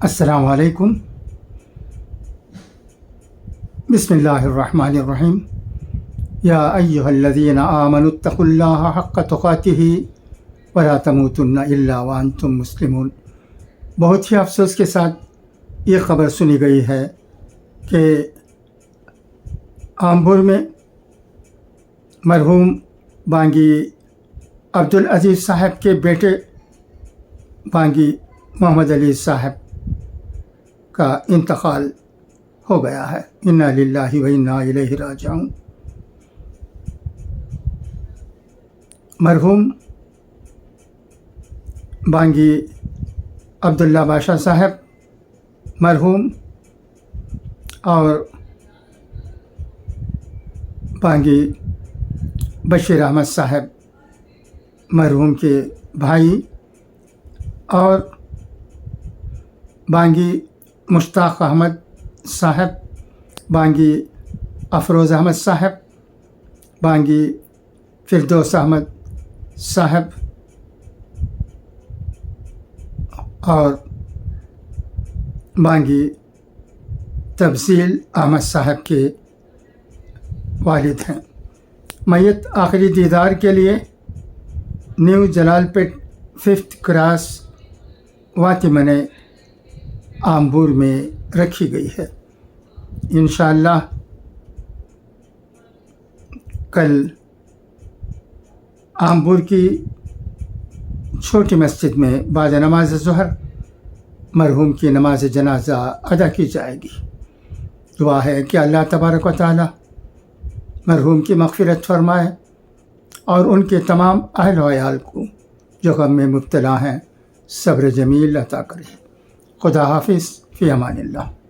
السلام علیکم۔ بسم اللہ الرحمن الرحیم۔ یا ایہا الذین آمنوا اتقوا اللہ حق تقاتہ ولا تموتن الا وانتم مسلمون۔ بہت ہی افسوس کے ساتھ یہ خبر سنی گئی ہے کہ آمبور میں مرحوم بانگی عبدالعزیز صاحب کے بیٹے بانگی محمد علی صاحب کا انتقال ہو گیا ہے۔ انا للہ و انا الیہ راجعون۔ مرحوم بانگی عبداللہ بادشاہ صاحب مرحوم اور بانگی بشیر احمد صاحب مرحوم کے بھائی اور بانگی مشتاق احمد صاحب، بانگی افروز احمد صاحب، بانگی فردوس احمد صاحب اور بانگی تفضیل احمد صاحب کے والد ہیں۔ میت آخری دیدار کے لیے نیو جلال پیٹ 5th کراس واطمنے آمبور میں رکھی گئی ہے۔ انشاءاللہ کل آمبور کی چھوٹی مسجد میں بعد نماز ظہر مرحوم کی نماز جنازہ ادا کی جائے گی۔ دعا ہے کہ اللہ تبارک و تعالی مرحوم کی مغفرت فرمائے اور ان کے تمام اہل و عیال کو جو غم میں مبتلا ہیں صبر جمیل عطا کرے۔ خدا حافظ، فی امان اللہ۔